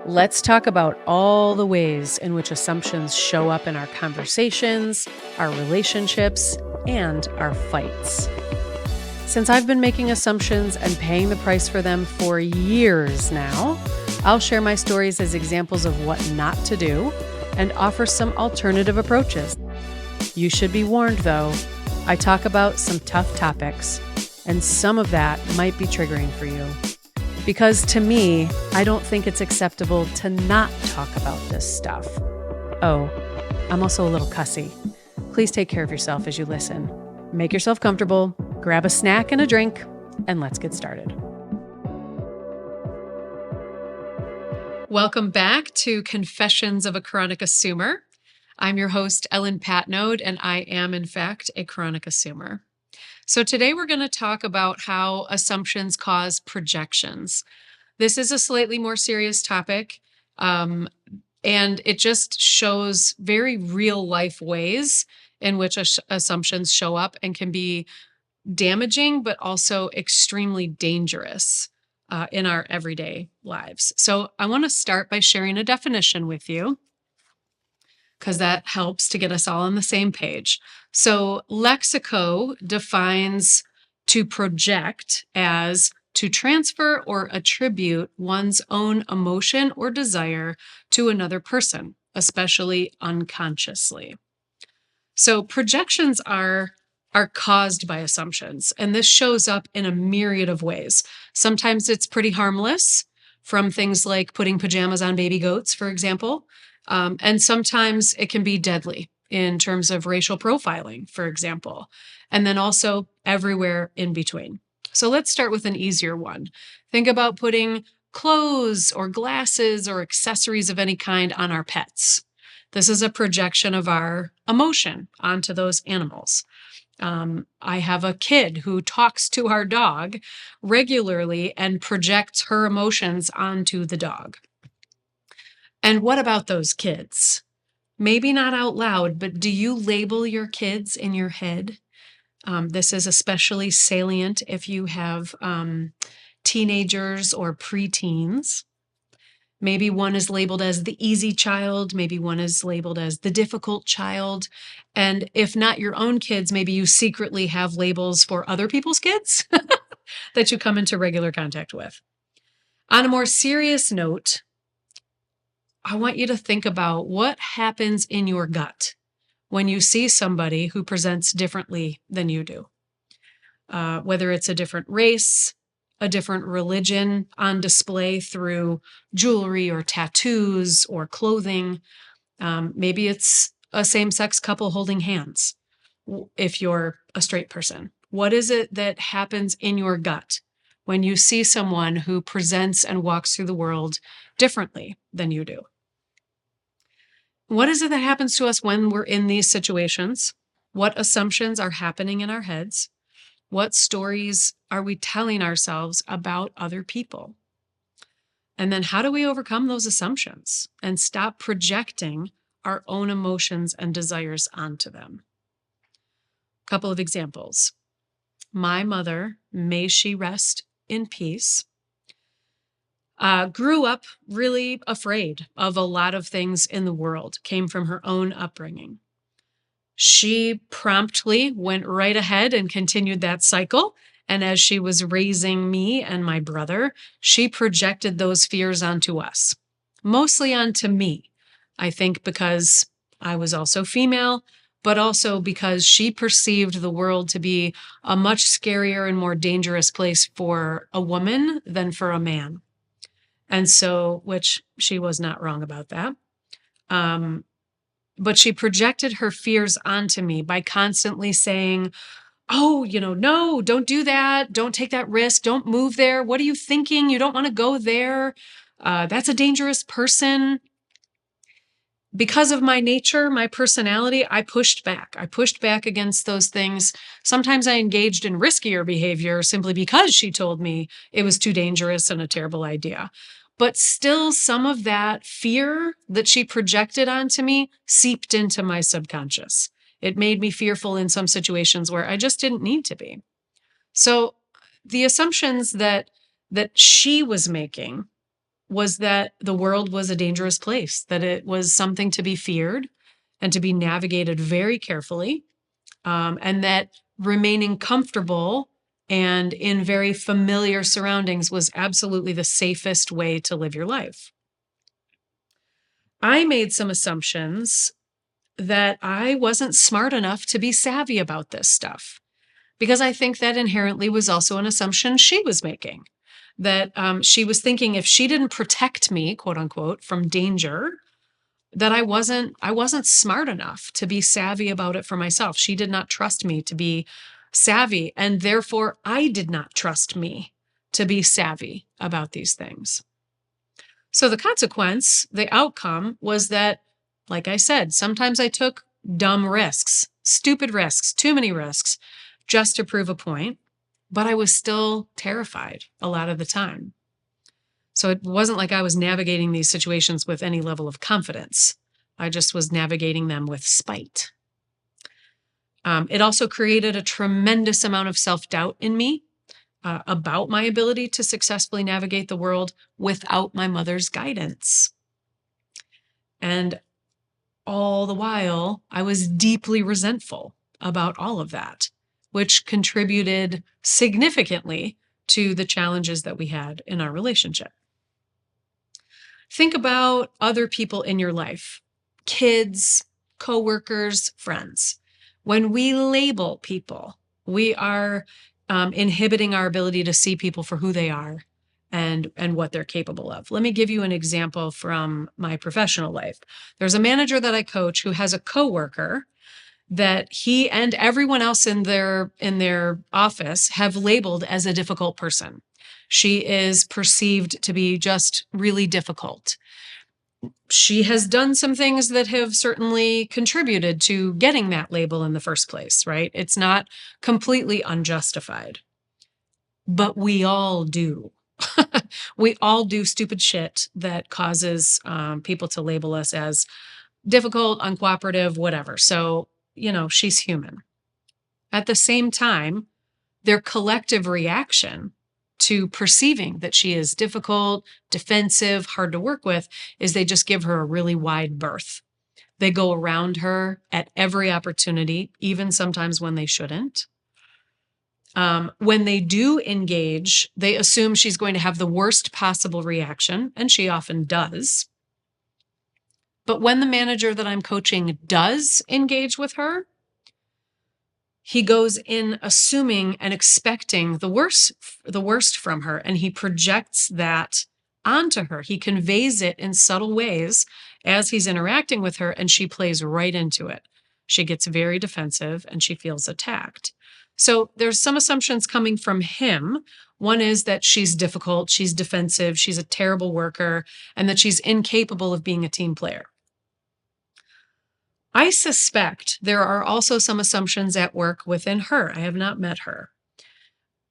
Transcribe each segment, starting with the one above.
Let's talk about all the ways in which assumptions show up in our conversations, our relationships, and our fights. Since I've been making assumptions and paying the price for them for years now, I'll share my stories as examples of what not to do and offer some alternative approaches. You should be warned, though, I talk about some tough topics, and some of that might be triggering for you. Because to me, I don't think it's acceptable to not talk about this stuff. Oh, I'm also a little cussy. Please take care of yourself as you listen. Make yourself comfortable, grab a snack and a drink, and let's get started. Welcome back to Confessions of a Chronic Assumer. I'm your host, Ellen Patnode, and I am, in fact, a chronic assumer. So today we're going to talk about how assumptions cause projections. This is a slightly more serious topic, and it just shows very real life ways in which assumptions show up and can be damaging, but also extremely dangerous in our everyday lives. So I want to start by sharing a definition with you, because that helps to get us all on the same page. So Lexico defines to project as to transfer or attribute one's own emotion or desire to another person, especially unconsciously. So projections are caused by assumptions, and this shows up in a myriad of ways. Sometimes it's pretty harmless, from things like putting pajamas on baby goats, for example. And sometimes it can be deadly in terms of racial profiling, for example, and then also everywhere in between. So let's start with an easier one. Think about putting clothes or glasses or accessories of any kind on our pets. This is a projection of our emotion onto those animals. I have a kid who talks to our dog regularly and projects her emotions onto the dog. And what about those kids? Maybe not out loud, but do you label your kids in your head? This is especially salient if you have teenagers or preteens. Maybe one is labeled as the easy child. Maybe one is labeled as the difficult child. And if not your own kids, maybe you secretly have labels for other people's kids that you come into regular contact with. On a more serious note, I want you to think about what happens in your gut when you see somebody who presents differently than you do. Whether it's a different race, a different religion on display through jewelry or tattoos or clothing. Maybe it's a same-sex couple holding hands if you're a straight person. What is it that happens in your gut when you see someone who presents and walks through the world differently than you do? What is it that happens to us when we're in these situations? What assumptions are happening in our heads? What stories are we telling ourselves about other people? And then how do we overcome those assumptions and stop projecting our own emotions and desires onto them? A couple of examples. My mother, may she rest in peace, grew up really afraid of a lot of things in the world, came from her own upbringing. She promptly went right ahead and continued that cycle. And as she was raising me and my brother, she projected those fears onto us, mostly onto me. I think because I was also female, but also because she perceived the world to be a much scarier and more dangerous place for a woman than for a man. And so, which she was not wrong about that. But she projected her fears onto me by constantly saying, oh, no, don't do that. Don't take that risk. Don't move there. What are you thinking? You don't want to go there. That's a dangerous person. Because of my nature, my personality, I pushed back. I pushed back against those things. Sometimes I engaged in riskier behavior simply because she told me it was too dangerous and a terrible idea. But still, some of that fear that she projected onto me seeped into my subconscious. It made me fearful in some situations where I just didn't need to be. So the assumptions that she was making was that the world was a dangerous place, that it was something to be feared and to be navigated very carefully, and that remaining comfortable and in very familiar surroundings was absolutely the safest way to live your life. I made some assumptions that I wasn't smart enough to be savvy about this stuff, because I think that inherently was also an assumption she was making. That she was thinking if she didn't protect me, quote unquote, from danger, that I wasn't smart enough to be savvy about it for myself. She did not trust me to be savvy, and therefore I did not trust me to be savvy about these things. So the consequence, the outcome was that, like I said, sometimes I took dumb risks, stupid risks, too many risks, just to prove a point, but I was still terrified a lot of the time. So it wasn't like I was navigating these situations with any level of confidence. I just was navigating them with spite. It also created a tremendous amount of self-doubt in me about my ability to successfully navigate the world without my mother's guidance. And all the while, I was deeply resentful about all of that, which contributed significantly to the challenges that we had in our relationship. Think about other people in your life, kids, coworkers, friends. When we label people, we are inhibiting our ability to see people for who they are and what they're capable of. Let me give you an example from my professional life. There's a manager that I coach who has a coworker that he and everyone else in their office have labeled as a difficult person. She is perceived to be just really difficult. She has done some things that have certainly contributed to getting that label in the first place, right? It's not completely unjustified, but we all do. We all do stupid shit that causes people to label us as difficult, uncooperative, whatever. So, she's human. At the same time, their collective reaction to perceiving that she is difficult, defensive, hard to work with is they just give her a really wide berth. They go around her at every opportunity, even sometimes when they shouldn't. When they do engage, they assume she's going to have the worst possible reaction, and she often does. But when the manager that I'm coaching does engage with her, he goes in assuming and expecting the worst from her, and he projects that onto her. He conveys it in subtle ways as he's interacting with her, and she plays right into it. She gets very defensive and she feels attacked. So there's some assumptions coming from him. One is that she's difficult, she's defensive, she's a terrible worker, and that she's incapable of being a team player. I suspect there are also some assumptions at work within her. I have not met her.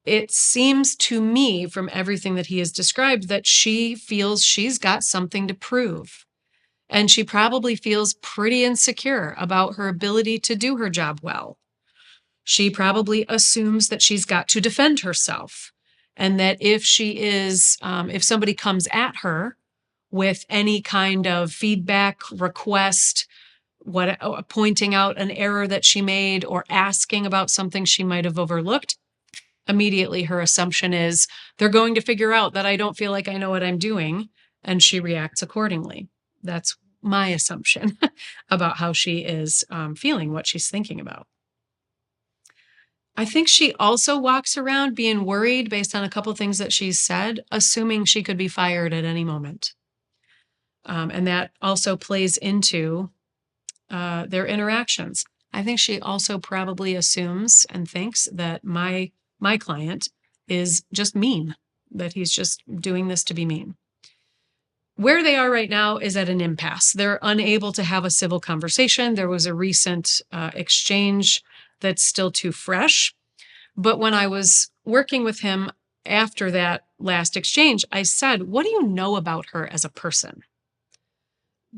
It seems to me from everything that he has described that she feels she's got something to prove. And she probably feels pretty insecure about her ability to do her job well. She probably assumes that she's got to defend herself, and that if somebody comes at her with any kind of feedback, request, pointing out an error that she made or asking about something she might have overlooked, immediately her assumption is they're going to figure out that I don't feel like I know what I'm doing, and she reacts accordingly. That's my assumption about how she is feeling, what she's thinking about. I think she also walks around being worried based on a couple things that she's said, assuming she could be fired at any moment. And that also plays into their interactions. I think she also probably assumes and thinks that my client is just mean, that he's just doing this to be mean. Where they are right now is at an impasse. They're unable to have a civil conversation. There was a recent exchange that's still too fresh. But when I was working with him after that last exchange, I said, what do you know about her as a person?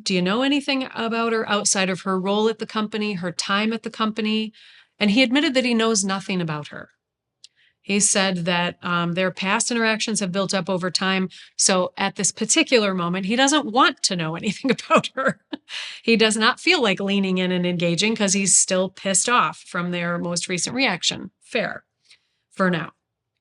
Do you know anything about her outside of her role at the company, her time at the company? And he admitted that he knows nothing about her. He said that their past interactions have built up over time. So at this particular moment, he doesn't want to know anything about her. He does not feel like leaning in and engaging because he's still pissed off from their most recent reaction. Fair for now.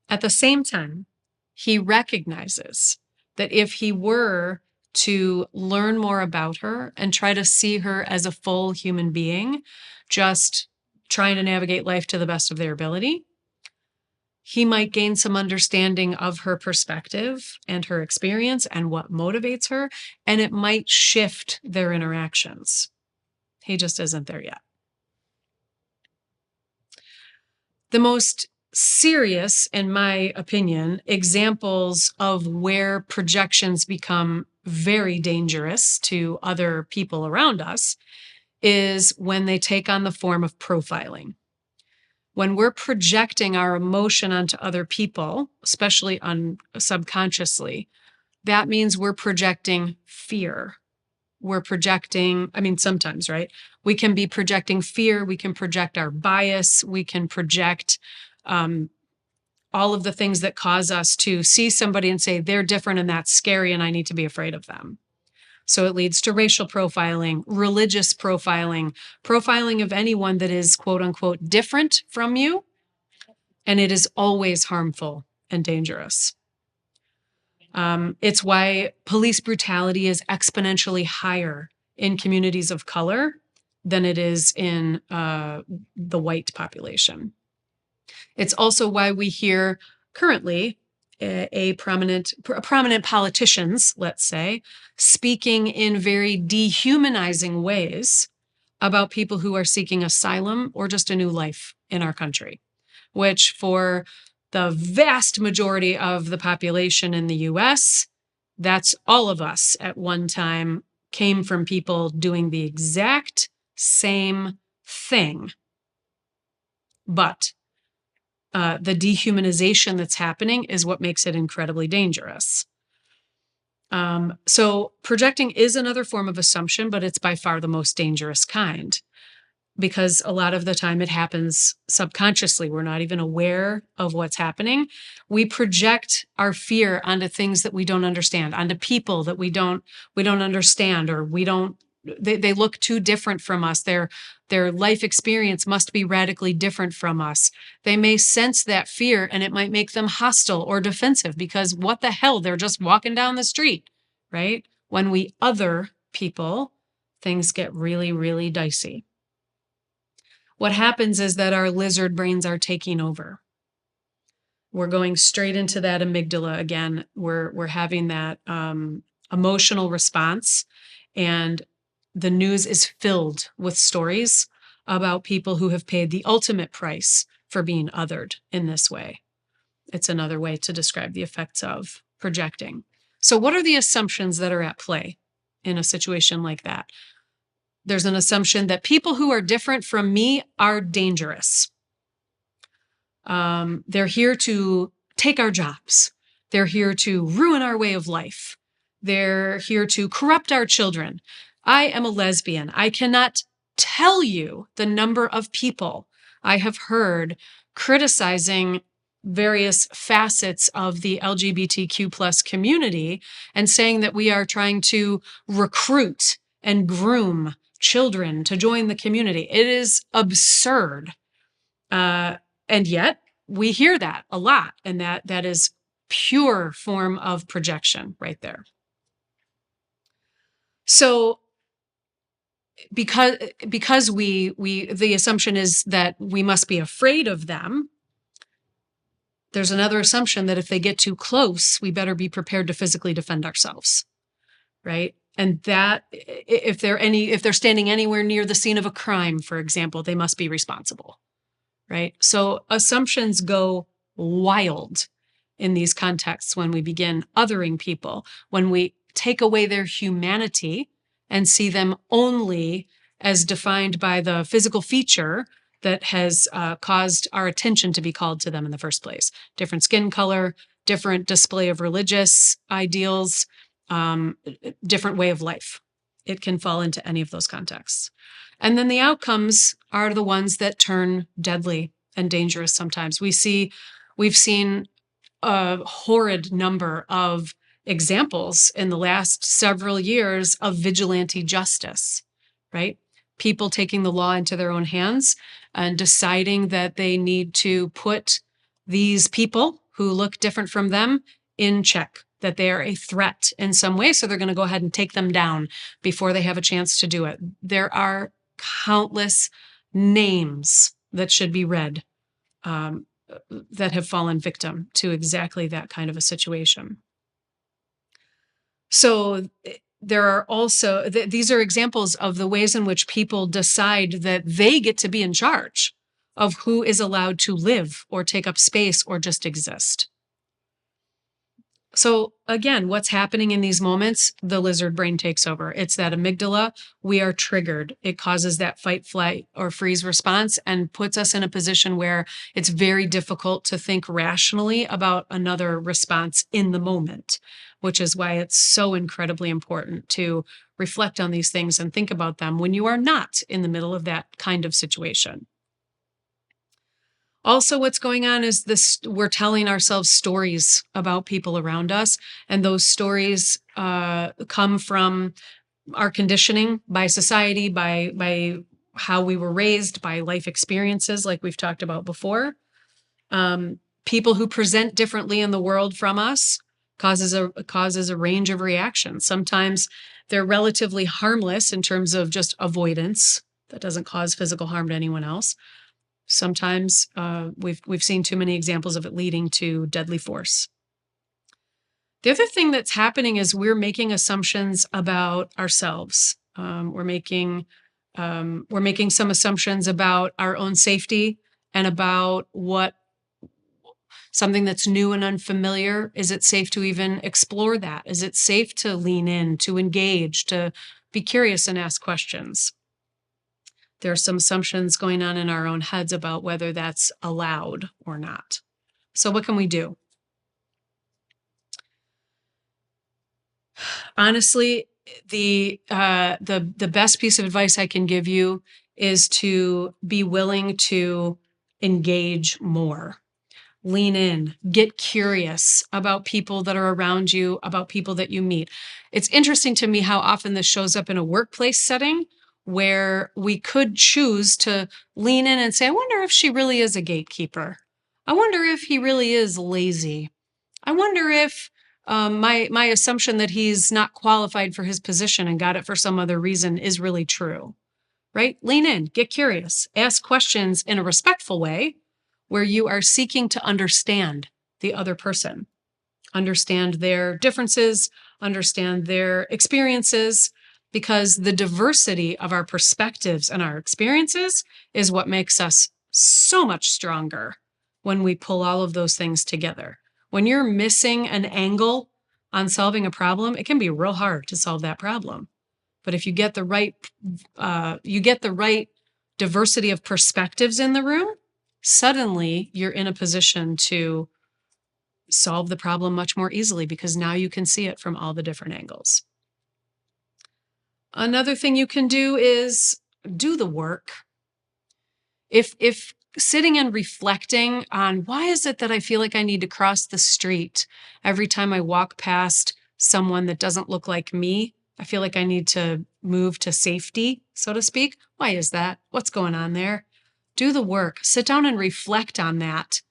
At the same time, he recognizes that if he were to learn more about her and try to see her as a full human being, just trying to navigate life to the best of their ability, he might gain some understanding of her perspective and her experience and what motivates her, and it might shift their interactions. He just isn't there yet. The most serious, in my opinion, examples of where projections become very dangerous to other people around us is when they take on the form of profiling. When we're projecting our emotion onto other people, especially subconsciously, that means we're projecting fear. We're projecting, sometimes, right? We can be projecting fear. We can project our bias. We can project all of the things that cause us to see somebody and say, they're different and that's scary and I need to be afraid of them. So it leads to racial profiling, religious profiling, profiling of anyone that is quote unquote different from you. And it is always harmful and dangerous. It's why police brutality is exponentially higher in communities of color than it is in the white population. It's also why we hear currently prominent politicians, let's say, speaking in very dehumanizing ways about people who are seeking asylum or just a new life in our country, which for the vast majority of the population in the US, that's all of us at one time came from people doing the exact same thing. But the dehumanization that's happening is what makes it incredibly dangerous. So projecting is another form of assumption, but it's by far the most dangerous kind because a lot of the time it happens subconsciously. We're not even aware of what's happening. We project our fear onto things that we don't understand, onto people that we don't understand, or they look too different from us. Their life experience must be radically different from us. They may sense that fear and it might make them hostile or defensive because what the hell, they're just walking down the street, right? When we other people, things get really, really dicey. What happens is that our lizard brains are taking over. We're going straight into that amygdala again. We're having that emotional response, and the news is filled with stories about people who have paid the ultimate price for being othered in this way. It's another way to describe the effects of projecting. So what are the assumptions that are at play in a situation like that? There's an assumption that people who are different from me are dangerous. They're here to take our jobs. They're here to ruin our way of life. They're here to corrupt our children. I am a lesbian. I cannot tell you the number of people I have heard criticizing various facets of the LGBTQ plus community and saying that we are trying to recruit and groom children to join the community. It is absurd. And yet we hear that a lot. And that is pure form of projection right there. So because the assumption is that we must be afraid of them, there's another assumption that if they get too close, we better be prepared to physically defend ourselves, right? And that if they're standing anywhere near the scene of a crime, for example, they must be responsible, right? So assumptions go wild in these contexts when we begin othering people, when we take away their humanity and see them only as defined by the physical feature that has caused our attention to be called to them in the first place. Different skin color, different display of religious ideals, different way of life. It can fall into any of those contexts. And then the outcomes are the ones that turn deadly and dangerous sometimes. We see We've seen a horrid number of examples in the last several years of vigilante justice, right? People taking the law into their own hands and deciding that they need to put these people who look different from them in check, that they are a threat in some way. So they're going to go ahead and take them down before they have a chance to do it. There are countless names that should be read that have fallen victim to exactly that kind of a situation. So there are also, these are examples of the ways in which people decide that they get to be in charge of who is allowed to live or take up space or just exist. So again, what's happening in these moments? The lizard brain takes over. It's that amygdala. We are triggered. It causes that fight, flight, or freeze response and puts us in a position where it's very difficult to think rationally about another response in the moment, which is why it's so incredibly important to reflect on these things and think about them when you are not in the middle of that kind of situation. Also, what's going on is this: we're telling ourselves stories about people around us, and those stories come from our conditioning by society, by how we were raised, by life experiences, like we've talked about before. People who present differently in the world from us causes a range of reactions. Sometimes they're relatively harmless in terms of just avoidance that doesn't cause physical harm to anyone else. Sometimes we've seen too many examples of it leading to deadly force. The other thing that's happening is we're making assumptions about ourselves. We're making some assumptions about our own safety and about what something that's new and unfamiliar. Is it safe to even explore that? Is it safe to lean in, to engage, to be curious and ask questions? There are some assumptions going on in our own heads about whether that's allowed or not. So what can we do? Honestly, the best piece of advice I can give you is to be willing to engage more. Lean in, get curious about people that are around you, about people that you meet. It's interesting to me how often this shows up in a workplace setting where we could choose to lean in and say, I wonder if she really is a gatekeeper. I wonder if he really is lazy. I wonder if my assumption that he's not qualified for his position and got it for some other reason is really true, right? Lean in, get curious, ask questions in a respectful way where you are seeking to understand the other person, understand their differences, understand their experiences, because the diversity of our perspectives and our experiences is what makes us so much stronger when we pull all of those things together. When you're missing an angle on solving a problem, it can be real hard to solve that problem. But if you get the right, diversity of perspectives in the room, suddenly you're in a position to solve the problem much more easily because now you can see it from all the different angles. Another thing you can do is do the work. If sitting and reflecting on why is it that I feel like I need to cross the street every time I walk past someone that doesn't look like me, I feel like I need to move to safety, so to speak. Why is that? What's going on there? Do the work. Sit down and reflect on that.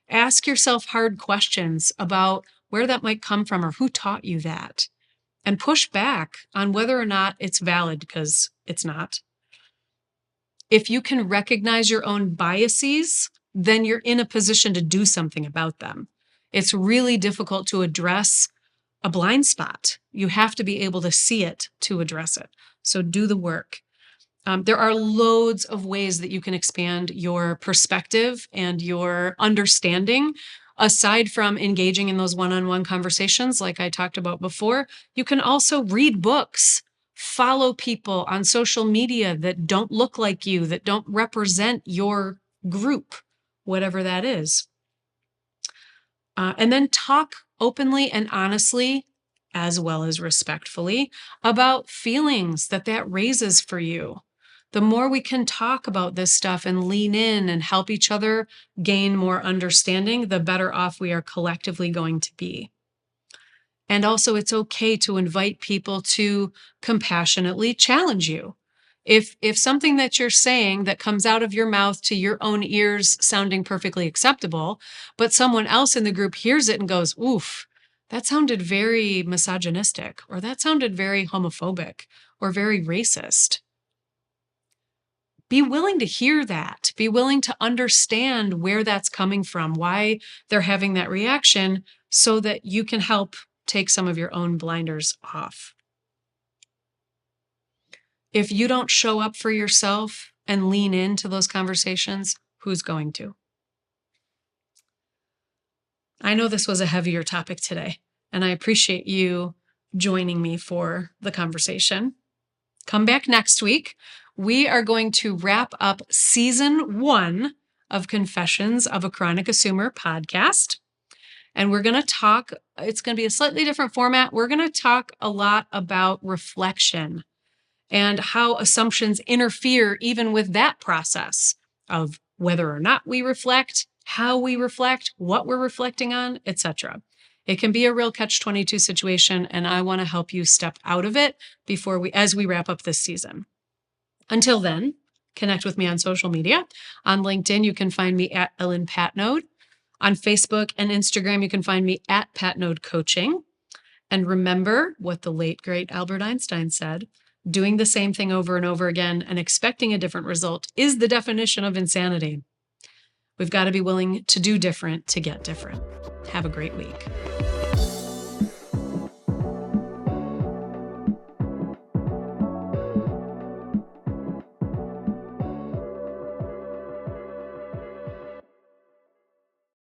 Ask yourself hard questions about where that might come from or who taught you that. And push back on whether or not it's valid, because it's not. If you can recognize your own biases, then you're in a position to do something about them. It's really difficult to address a blind spot. You have to be able to see it to address it. So do the work. There are loads of ways that you can expand your perspective and your understanding. Aside from engaging in those one-on-one conversations, like I talked about before, you can also read books, follow people on social media that don't look like you, that don't represent your group, whatever that is. And then talk openly and honestly, as well as respectfully, about feelings that raises for you. The more we can talk about this stuff and lean in and help each other gain more understanding, the better off we are collectively going to be. And also, it's okay to invite people to compassionately challenge you. If something that you're saying that comes out of your mouth to your own ears sounding perfectly acceptable, but someone else in the group hears it and goes, oof, that sounded very misogynistic, or that sounded very homophobic, or very racist. Be willing to hear that. Be willing to understand where that's coming from, why they're having that reaction, so that you can help take some of your own blinders off. If you don't show up for yourself and lean into those conversations, who's going to? I know this was a heavier topic today, and I appreciate you joining me for the conversation. Come back next week. We are going to wrap up season 1 of Confessions of a Chronic Assumer podcast. And we're going to talk, it's going to be a slightly different format. We're going to talk a lot about reflection and how assumptions interfere even with that process of whether or not we reflect, how we reflect, what we're reflecting on, etc. It can be a real catch-22 situation, and I want to help you step out of it as we wrap up this season. Until then, connect with me on social media. On LinkedIn, you can find me at Ellen Patnode. On Facebook and Instagram, you can find me at Patnode Coaching. And remember what the late, great Albert Einstein said, doing the same thing over and over again and expecting a different result is the definition of insanity. We've got to be willing to do different to get different. Have a great week.